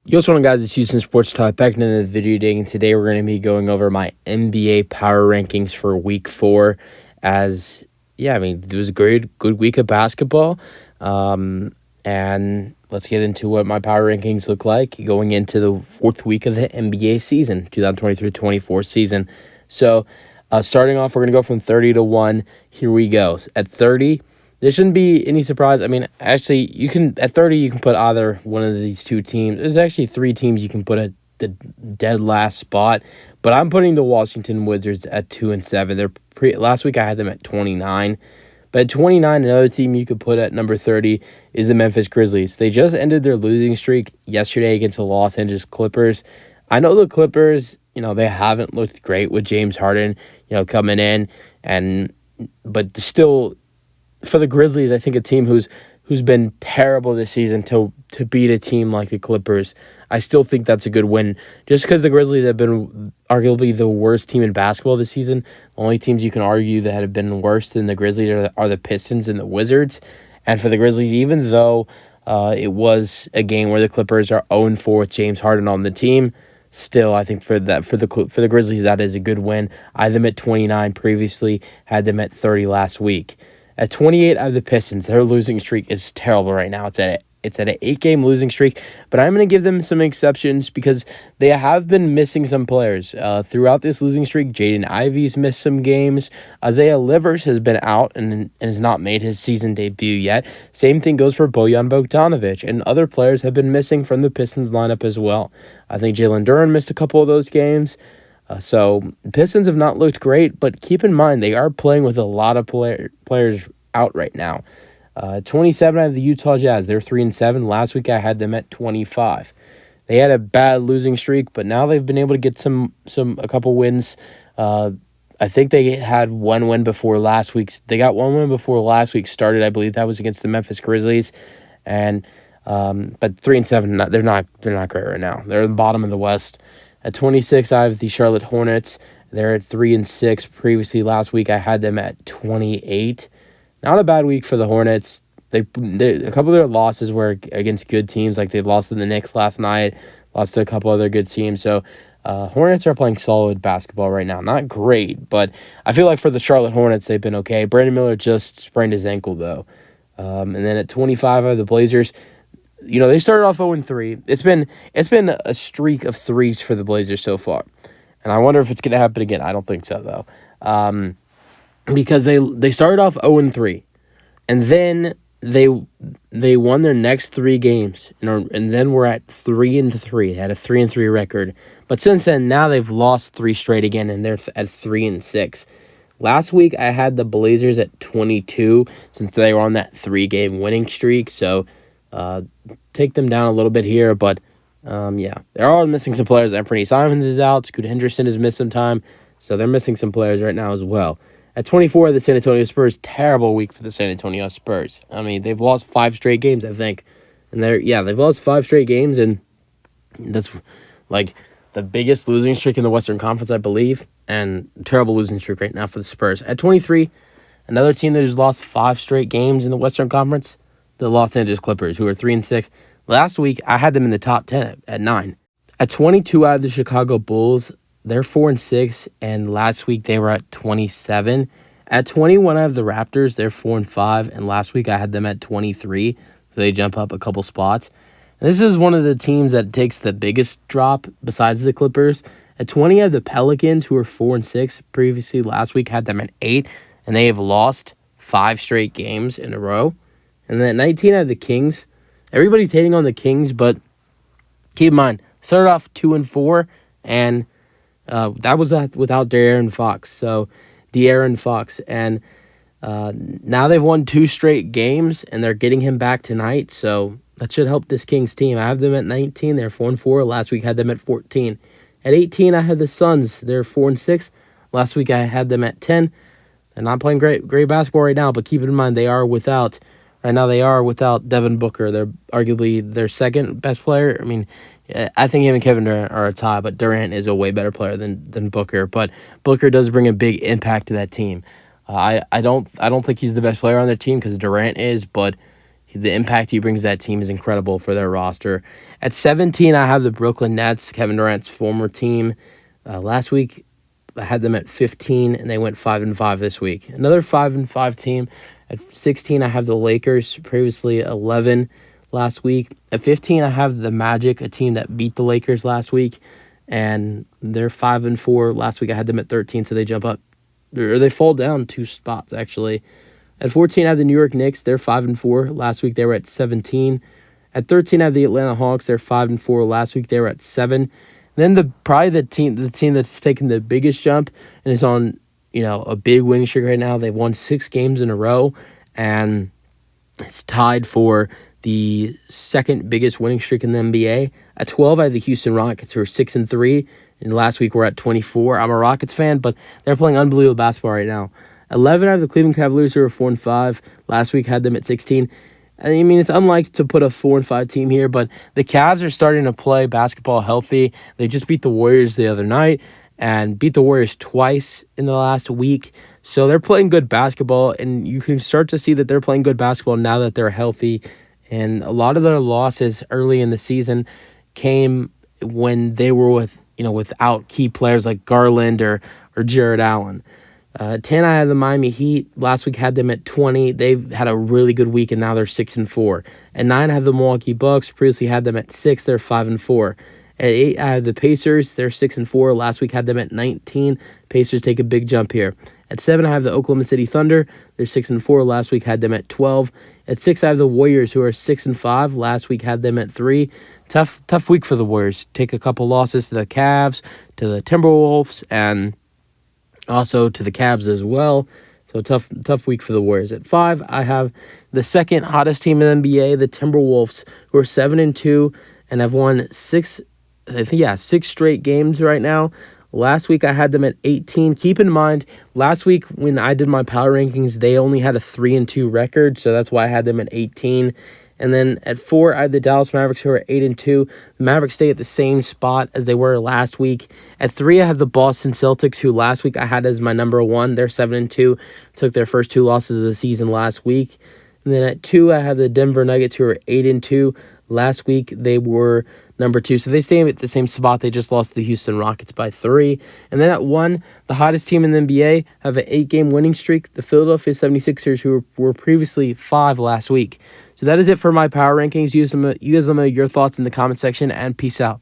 Yo, what's going on, guys? It's Houston Sports Talk back into the video day, and today we're going to be going over my NBA power rankings for Week 4. It was a good week of basketball, and let's get into what my power rankings look like going into the fourth week of the NBA season, 2023-24 season. So, starting off, we're going to go from 30 to 1. Here we go. At 30. There shouldn't be any surprise. I mean, actually, at 30, you can put either one of these two teams. There's actually three teams you can put at the dead last spot, but I'm putting the Washington Wizards at 2 and 7. Last week I had them at 29, but at 29, another team you could put at number 30 is the Memphis Grizzlies. They just ended their losing streak yesterday against the Los Angeles Clippers. I know the Clippers, they haven't looked great with James Harden, coming in, but still. For the Grizzlies, I think a team who's been terrible this season to beat a team like the Clippers, I still think that's a good win. Just because the Grizzlies have been arguably the worst team in basketball this season, the only teams you can argue that have been worse than the Grizzlies are the Pistons and the Wizards. And for the Grizzlies, even though it was a game where the Clippers are 0-4 with James Harden on the team, still, I think for the Grizzlies, that is a good win. I had them at 29 previously, had them at 30 last week. At 28, I have the Pistons. Their losing streak is terrible right now. It's at an 8-game losing streak, but I'm going to give them some exceptions because they have been missing some players. Throughout this losing streak, Jaden Ivey's missed some games. Isaiah Livers has been out and has not made his season debut yet. Same thing goes for Bojan Bogdanovic, and other players have been missing from the Pistons lineup as well. I think Jalen Duren missed a couple of those games. So Pistons have not looked great, but keep in mind they are playing with a lot of players out right now. 27, I have the Utah Jazz. They're 3 and 7. Last week I had them at 25. They had a bad losing streak, but now they've been able to get a couple wins. I think they had one win before last week's. They got one win before last week started. I believe that was against the Memphis Grizzlies, but 3 and 7. They're not great right now. They're at the bottom of the West. At 26, I have the Charlotte Hornets. They're at 3 and 6. Previously, last week, I had them at 28. Not a bad week for the Hornets. A couple of their losses were against good teams, like they lost to the Knicks last night, lost to a couple other good teams. So, Hornets are playing solid basketball right now. Not great, but I feel like for the Charlotte Hornets, they've been okay. Brandon Miller just sprained his ankle, though. And then at 25, I have the Blazers. They started off 0-3. It's been a streak of threes for the Blazers so far. And I wonder if it's going to happen again. I don't think so, though. Because they started off 0-3. And then they won their next 3 games. And then we're at 3-3. They had a 3-3 record. But since then, now they've lost 3 straight again, and they're at 3-6. Last week, I had the Blazers at 22 since they were on that 3-game winning streak. So, take them down a little bit here, but they're all missing some players. Anthony Simons is out. Scoot Henderson has missed some time, so they're missing some players right now as well. At 24, the San Antonio Spurs, terrible week for the San Antonio Spurs. I mean, they've lost 5 straight games, I think, and they've lost 5 straight games, and that's like the biggest losing streak in the Western Conference, I believe, and terrible losing streak right now for the Spurs. At 23, another team that has lost 5 straight games in the Western Conference. The Los Angeles Clippers, who are 3 and 6. Last week, I had them in the top 10 at 9. At 22, I have the Chicago Bulls. They're 4 and 6, and last week they were at 27. At 21, I have the Raptors. They're 4 and 5, and last week I had them at 23, so they jump up a couple spots. And this is one of the teams that takes the biggest drop besides the Clippers. At 20, I have the Pelicans, who are 4 and 6. Previously, last week had them at 8, and they have lost 5 straight games in a row. And then at 19, I have the Kings. Everybody's hating on the Kings, but keep in mind, started off 2 and 4, and that was without De'Aaron Fox. And now they've won 2 straight games, and they're getting him back tonight, so that should help this Kings team. I have them at 19. They're 4 and 4. Last week, I had them at 14. At 18, I had the Suns. They're 4 and 6. Last week, I had them at 10. They're not playing great basketball right now, but keep in mind, right now they are without Devin Booker. They're arguably their second best player. I mean, I think him and Kevin Durant are a tie, but Durant is a way better player than Booker. But Booker does bring a big impact to that team. I don't think he's the best player on their team because Durant is, but The impact he brings to that team is incredible for their roster. At 17, I have the Brooklyn Nets, Kevin Durant's former team. Last week, I had them at 15, and they went 5-5 this week. Another 5-5 team. At 16, I have the Lakers, previously 11 last week. At 15, I have the Magic, a team that beat the Lakers last week, and they're 5-4. Last week, I had them at 13, so they jump up, or they fall down 2 spots, actually. At 14, I have the New York Knicks. They're 5-4. Last week, they were at 17. At 13, I have the Atlanta Hawks. They're 5-4. Last week, they were at 7. Then the team that's taken the biggest jump and is on, a big winning streak right now. They've won 6 games in a row, and it's tied for the second biggest winning streak in the NBA. At 12, I have the Houston Rockets, who are 6-3, and last week we're at 24. I'm a Rockets fan, but they're playing unbelievable basketball right now. 11, I have the Cleveland Cavaliers, who are 4-5. Last week had them at 16. I mean, it's unlike to put a 4-5 team here, but the Cavs are starting to play basketball healthy. They just beat the Warriors the other night and beat the Warriors twice in the last week. So they're playing good basketball, and you can start to see that they're playing good basketball now that they're healthy. And a lot of their losses early in the season came when they were without key players like Garland or Jared Allen. 10, I had the Miami Heat. Last week had them at 20. They've had a really good week, and now they're 6-4. At 9, I have the Milwaukee Bucks. Previously had them at 6. They're 5-4. At 8, I have the Pacers. They're 6-4. Last week had them at 19. Pacers take a big jump here. At 7, I have the Oklahoma City Thunder. They're 6-4. Last week had them at 12. At 6, I have the Warriors, who are 6-5. Last week had them at 3. Tough week for the Warriors. Take a couple losses to the Cavs, to the Timberwolves, and also to the Cavs as well. So tough week for the Warriors. At 5, I have the second hottest team in the NBA, the Timberwolves, who are 7-2 and have won 6 straight games right now. Last week I had them at 18. Keep in mind, last week when I did my power rankings, they only had a 3-2 record, so that's why I had them at 18. And then at 4, I had the Dallas Mavericks, who are 8-2. The Mavericks stay at the same spot as they were last week. At 3, I have the Boston Celtics, who last week I had as my number 1. They're 7-2. Took their first 2 losses of the season last week. And then at 2, I have the Denver Nuggets, who are 8-2. Last week they were number 2. So they stay at the same spot. They just lost to the Houston Rockets by 3. And then at 1, the hottest team in the NBA have an 8-game winning streak. The Philadelphia 76ers, who were previously 5 last week. So that is it for my power rankings. You guys let me know your thoughts in the comment section, and peace out.